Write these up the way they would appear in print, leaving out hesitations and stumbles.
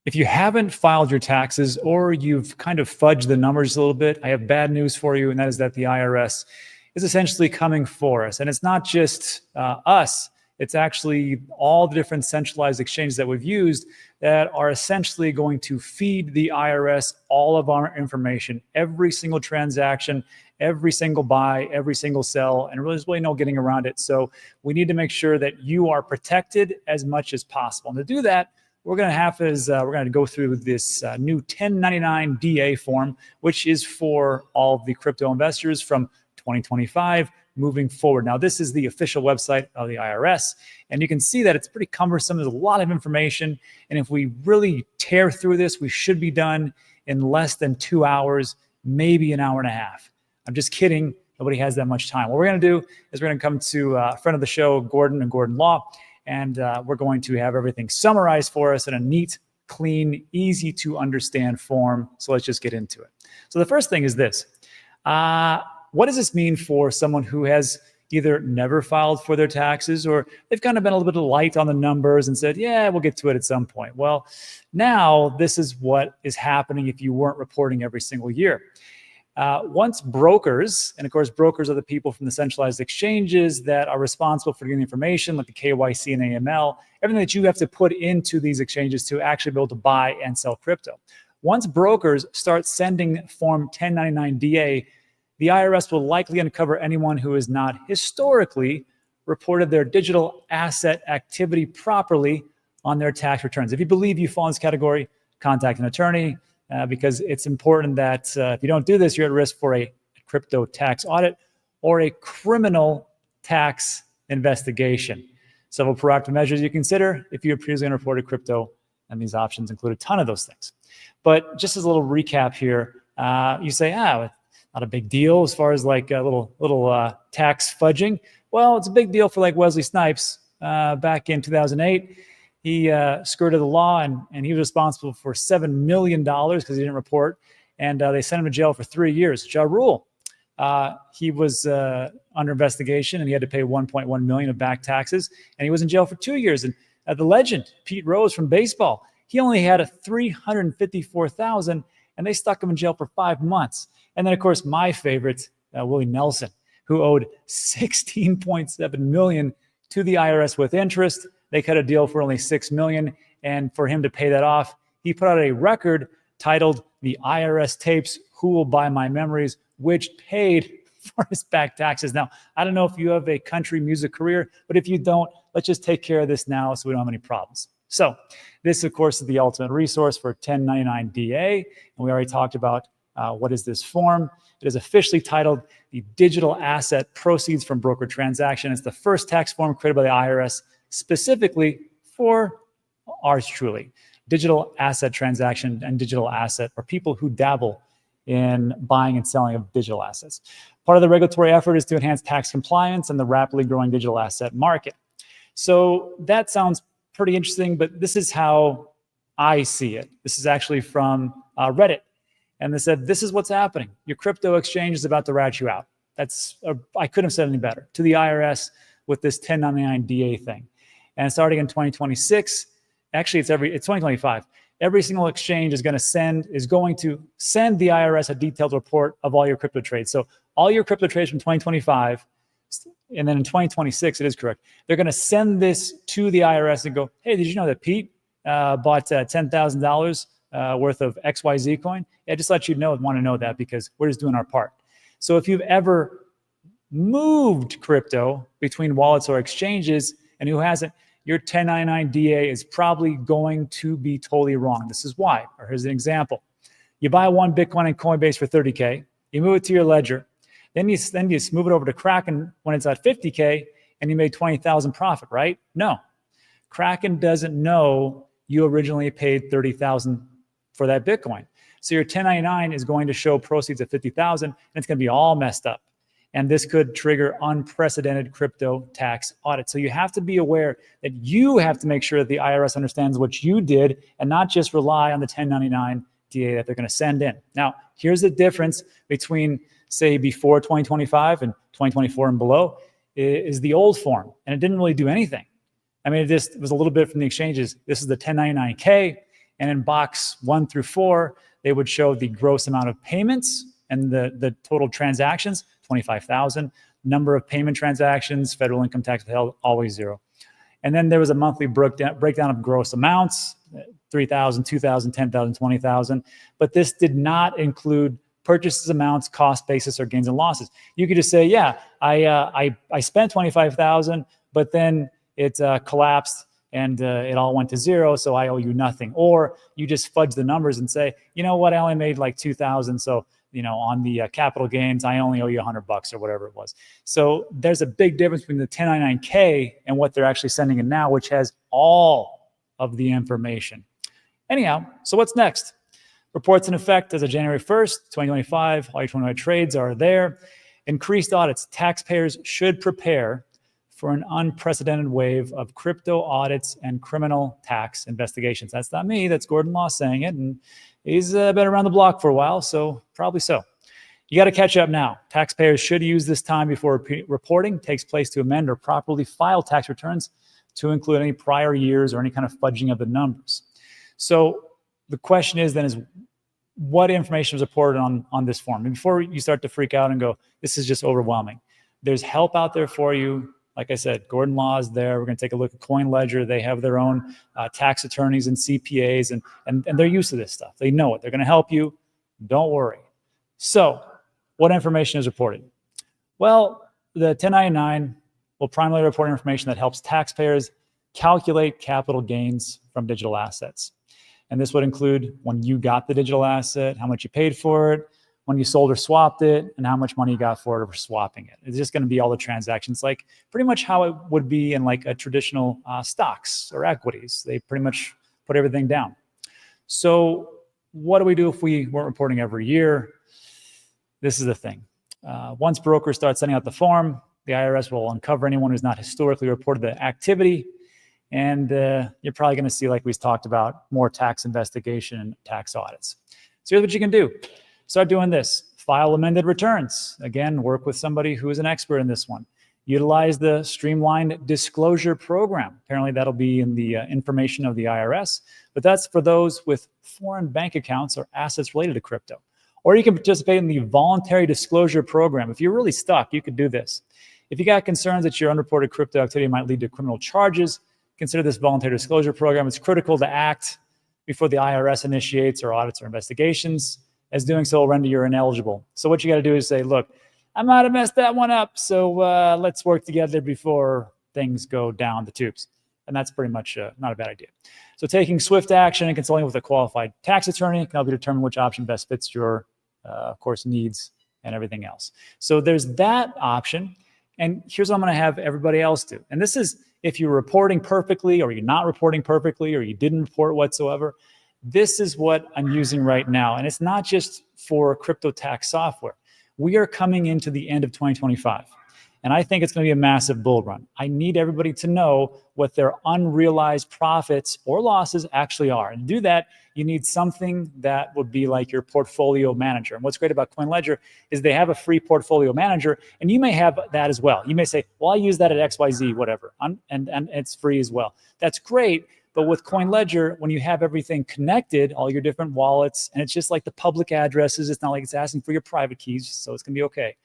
If you haven't filed your taxes or you've kind of fudged the numbers a little bit, I have bad news for you, and that is that the IRS is essentially coming for us. And it's not just us, it's actually all the different centralized exchanges that we've used that are essentially going to feed the IRS all of our information, every single transaction, every single buy, every single sell, and there's really no getting around it. So we need to make sure that you are protected as much as possible. And to do that, we're going to go through this new 1099 DA form, which is for all of the crypto investors from 2025 moving forward. Now, this is the official website of the IRS, and you can see that it's pretty cumbersome. There's a lot of information, and if we really tear through this, we should be done in less than 2 hours, maybe an hour and a half. I'm just kidding. Nobody has that much time. What we're going to do is we're going to come to a friend of the show, Gordon and Gordon Law, and we're going to have everything summarized for us in a neat, clean, easy to understand form. So let's just get into it. So the first thing is this. What does this mean for someone who has either never filed for their taxes or they've kind of been a little bit light on the numbers and said, yeah, we'll get to it at some point? Well, now this is what is happening if you weren't reporting every single year. Once brokers, and of course brokers are the people from the centralized exchanges that are responsible for getting the information like the KYC and AML, everything that you have to put into these exchanges to actually be able to buy and sell crypto. Once brokers start sending Form 1099 DA, the IRS will likely uncover anyone who has not historically reported their digital asset activity properly on their tax returns. If you believe you fall in this category, contact an attorney. Because it's important that if you don't do this, you're at risk for a crypto tax audit or a criminal tax investigation. Several proactive measures you consider if you have previously unreported crypto, and these options include a ton of those things. But just as a little recap here, you say, not a big deal as far as like a little tax fudging. Well, it's a big deal for like Wesley Snipes back in 2008. He skirted the law, and he was responsible for $7 million because he didn't report, and they sent him to jail for 3 years. Ja Rule, he was under investigation, and he had to pay $1.1 million of back taxes, and he was in jail for 2 years. And the legend, Pete Rose from baseball, he only had a $354,000, and they stuck him in jail for 5 months. And then, of course, my favorite, Willie Nelson, who owed $16.7 million to the IRS with interest. They cut a deal for only $6 million, and for him to pay that off, he put out a record titled "The IRS Tapes Who Will Buy My Memories," which paid for his back taxes. Now, I don't know if you have a country music career, but if you don't, let's just take care of this now so we don't have any problems. So this, of course, is the ultimate resource for 1099 DA, and we already talked about what is this form. It is officially titled the Digital Asset Proceeds from Broker Transaction. It's the first tax form created by the IRS specifically for ours truly. Digital asset transaction and digital asset are people who dabble in buying and selling of digital assets. Part of the regulatory effort is to enhance tax compliance in the rapidly growing digital asset market. So that sounds pretty interesting, but this is how I see it. This is actually from Reddit. And they said, this is what's happening. Your crypto exchange is about to rat you out. I couldn't have said any better, to the IRS with this 1099 DA thing. And starting in 2026, actually it's 2025. Every single exchange is going to send the IRS a detailed report of all your crypto trades. So all your crypto trades from 2025, and then in 2026, it is correct. They're going to send this to the IRS and go, hey, did you know that Pete bought $10,000 worth of XYZ coin? Yeah, just let you know, want to know that because we're just doing our part. So if you've ever moved crypto between wallets or exchanges, and who hasn't, your 1099 DA is probably going to be totally wrong. This is why. Or here's an example. You buy one Bitcoin in Coinbase for 30K, you move it to your ledger, then you move it over to Kraken when it's at 50K, and you made 20,000 profit, right? No. Kraken doesn't know you originally paid 30,000 for that Bitcoin. So your 1099 is going to show proceeds of 50,000, and it's going to be all messed up. And this could trigger unprecedented crypto tax audit. So you have to be aware that you have to make sure that the IRS understands what you did and not just rely on the 1099 DA that they're going to send in. Now, here's the difference between, say, before 2025 and 2024 and below is the old form. And it didn't really do anything. I mean, it was a little bit from the exchanges. This is the 1099K. And in box 1 through 4, they would show the gross amount of payments and the total transactions, 25,000. Number of payment transactions, federal income tax withheld, always 0. And then there was a monthly breakdown of gross amounts, 3,000, 2,000, 10,000, 20,000. But this did not include purchases amounts, cost basis, or gains and losses. You could just say, yeah, I spent 25,000, but then it collapsed and it all went to 0, so I owe you nothing. Or you just fudge the numbers and say, you know what, I only made like 2,000, so on the capital gains, I only owe you $100 or whatever it was. So there's a big difference between the 1099-K and what they're actually sending in now, which has all of the information. Anyhow, so what's next? Reports in effect as of January 1st, 2025. All your 2025 trades are there. Increased audits. Taxpayers should prepare for an unprecedented wave of crypto audits and criminal tax investigations. That's not me. That's Gordon Law saying it. And he's been around the block for a while, so probably so. You got to catch up now. Taxpayers should use this time before reporting takes place to amend or properly file tax returns to include any prior years or any kind of fudging of the numbers. So the question is what information was reported on this form? And before you start to freak out and go, this is just overwhelming, there's help out there for you. Like I said, Gordon Law is there. We're going to take a look at COINLEDGER. They have their own tax attorneys and CPAs, and they're used to this stuff. They know it. They're going to help you. Don't worry. So what information is reported? Well, the 1099 will primarily report information that helps taxpayers calculate capital gains from digital assets. And this would include when you got the digital asset, how much you paid for it, when you sold or swapped it, and how much money you got for it or swapping it. It's just going to be all the transactions, like pretty much how it would be in like a traditional stocks or equities. They pretty much put everything down. So what do we do if we weren't reporting every year? This is the thing. Once brokers start sending out the form, the IRS will uncover anyone who's not historically reported the activity. And you're probably going to see, like we talked about, more tax investigation and tax audits. So here's what you can do. Start doing this. File amended returns. Again, work with somebody who is an expert in this one. Utilize the streamlined disclosure program. Apparently that'll be in the information of the IRS, but that's for those with foreign bank accounts or assets related to crypto. Or you can participate in the voluntary disclosure program. If you're really stuck, you could do this. If you got concerns that your unreported crypto activity might lead to criminal charges, consider this voluntary disclosure program. It's critical to act before the IRS initiates or audits or investigations, as doing so will render you ineligible. So what you got to do is say, look, I might have messed that one up, so let's work together before things go down the tubes. And that's pretty much not a bad idea. So taking swift action and consulting with a qualified tax attorney can help you determine which option best fits your, of course, needs and everything else. So there's that option. And here's what I'm going to have everybody else do. And this is if you're reporting perfectly or you're not reporting perfectly or you didn't report whatsoever. This is what I'm using right now. And it's not just for crypto tax software. We are coming into the end of 2025. And I think it's going to be a massive bull run. I need everybody to know what their unrealized profits or losses actually are. And to do that, you need something that would be like your portfolio manager. And what's great about CoinLedger is they have a free portfolio manager, and you may have that as well. You may say, well, I use that at XYZ, whatever, and it's free as well. That's great. But with CoinLedger, when you have everything connected, all your different wallets, and it's just like the public addresses, it's not like it's asking for your private keys, so it's going to be okay.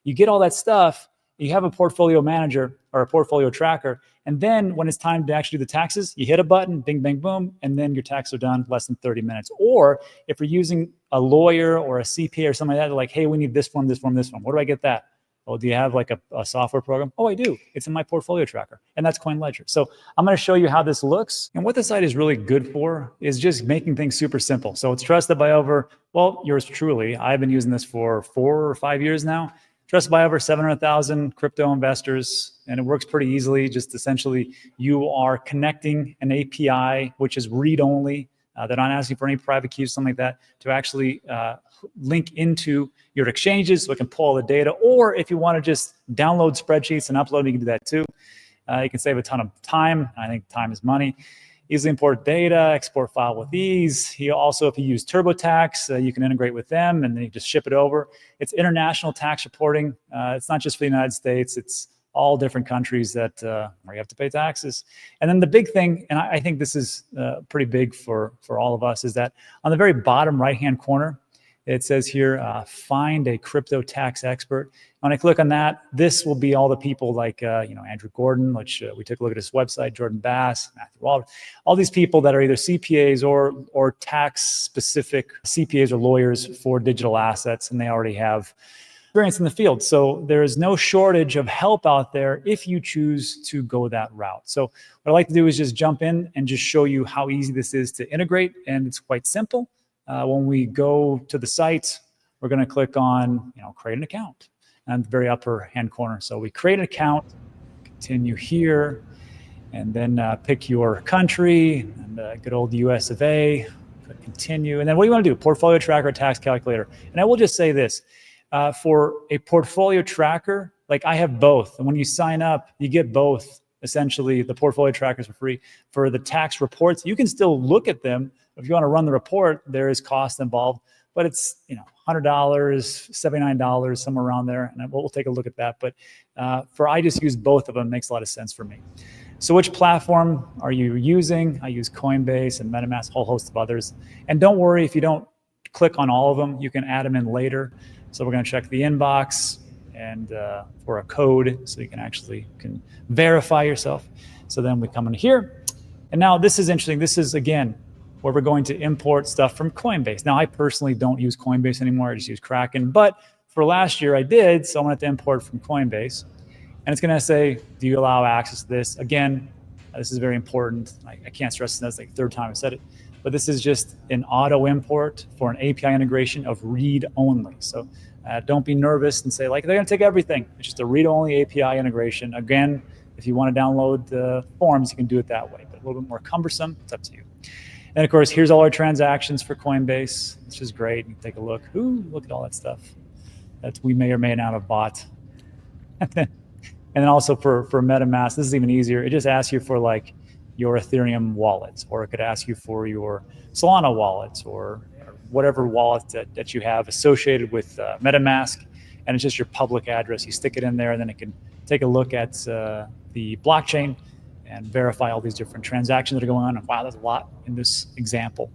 You get all that stuff, you have a portfolio manager or a portfolio tracker, and then when it's time to actually do the taxes, you hit a button, bing, bang, boom, and then your taxes are done less than 30 minutes. Or if you're using a lawyer or a CPA or something like that, they're like, hey, we need this form, this form, this form. Where do I get that? Oh, do you have like a software program? Oh, I do. It's in my portfolio tracker, and that's CoinLedger. So I'm going to show you how this looks. And what the site is really good for is just making things super simple. So it's trusted by over, well, yours truly. I've been using this for 4 or 5 years now. Trusted by over 700,000 crypto investors, and it works pretty easily. Just essentially, you are connecting an API, which is read-only. They're not asking for any private keys, something like that, to actually link into your exchanges so it can pull all the data. Or if you want to just download spreadsheets and upload, you can do that too. You can save a ton of time. I think time is money. Easily import data, export file with ease. Also, if you use TurboTax, you can integrate with them and then you just ship it over. It's international tax reporting. It's not just for the United States. It's all different countries that where you have to pay taxes. And then the big thing, and I think this is pretty big for all of us, is that on the very bottom right-hand corner, it says here, find a crypto tax expert. When I click on that, this will be all the people like, Andrew Gordon, which we took a look at his website, Jordan Bass, Matthew Wald, all these people that are either CPAs or tax-specific CPAs or lawyers for digital assets, and they already have experience in the field. So there is no shortage of help out there if you choose to go that route. So what I like to do is just jump in and just show you how easy this is to integrate, and it's quite simple. When we go to the site, we're going to click on, create an account on the very upper hand corner. So we create an account, continue here, and then pick your country, and good old US of A, click continue. And then what do you want to do? Portfolio tracker, tax calculator. And I will just say this, for a portfolio tracker, like I have both. And when you sign up, you get both. Essentially, the portfolio trackers for free. For the tax reports, you can still look at them. If you want to run the report, there is cost involved, but it's $100, $79, somewhere around there, and we'll take a look at that. But I just use both of them. It makes a lot of sense for me. So which platform are you using? I use Coinbase and MetaMask, a whole host of others. And don't worry if you don't click on all of them. You can add them in later. So we're going to check the inbox and for a code, so you can verify yourself. So then we come in here, and now this is interesting. This is again where we're going to import stuff from Coinbase. Now I personally don't use Coinbase anymore. I just use Kraken, but for last year I did, so I'm going to have to import from Coinbase, and it's going to say, do you allow access to this? Again, this is very important. I can't stress this. That's like the third time I said it, but this is just an auto import for an API integration of read only. So don't be nervous and say like they're going to take everything. It's just a read-only API integration. Again, if you want to download the forms, you can do it that way, but a little bit more cumbersome. It's up to you. And of course, here's all our transactions for Coinbase, which is great. You can take a look. Ooh, look at all that stuff that we may or may not have bought. And then also for MetaMask, this is even easier. It just asks you for like your Ethereum wallets, or it could ask you for your Solana wallets, or whatever wallet that you have associated with MetaMask, and it's just your public address. You stick it in there, and then it can take a look at the blockchain and verify all these different transactions that are going on. And wow, there's a lot in this example.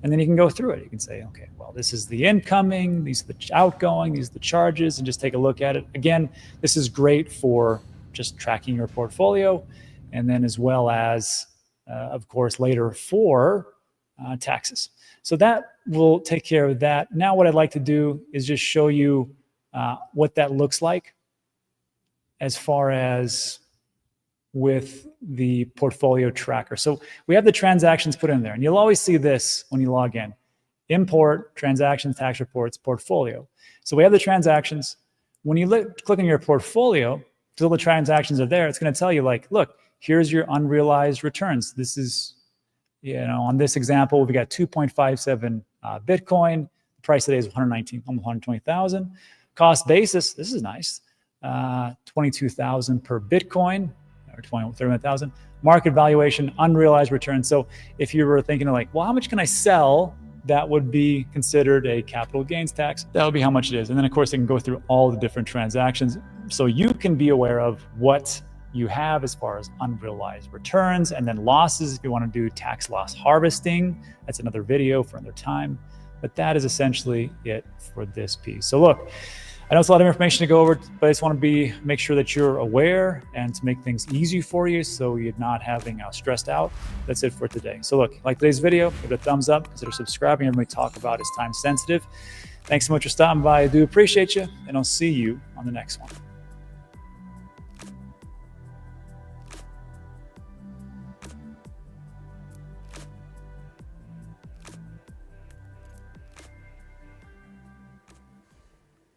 And then you can go through it. You can say, okay, well, this is the incoming, these are the outgoing, these are the charges, and just take a look at it. Again, this is great for just tracking your portfolio, and then as well as, of course, later for taxes. So that will take care of that. Now what I'd like to do is just show you what that looks like as far as with the portfolio tracker. So we have the transactions put in there, and you'll always see this when you log in. Import, transactions, tax reports, portfolio. So we have the transactions. When you click on your portfolio, till the transactions are there, it's going to tell you like, look, here's your unrealized returns. This is, on this example, we got 2.57 Bitcoin. The price today is 119, almost 120,000. Cost basis, this is nice, 22,000 per Bitcoin, or 31,000. Market valuation, unrealized return. So if you were thinking like, well, how much can I sell that would be considered a capital gains tax? That would be how much it is. And then of course, it can go through all the different transactions, so you can be aware of what you have as far as unrealized returns, and then losses if you want to do tax loss harvesting. That's another video for another time, but that is essentially it for this piece. So look, I know it's a lot of information to go over, but I just want to make sure that you're aware and to make things easy for you so you're not having stressed out. That's it for today. So look, like today's video, give it a thumbs up, consider subscribing. Everything we talk about is time sensitive. Thanks so much for stopping by. I do appreciate you, and I'll see you on the next one.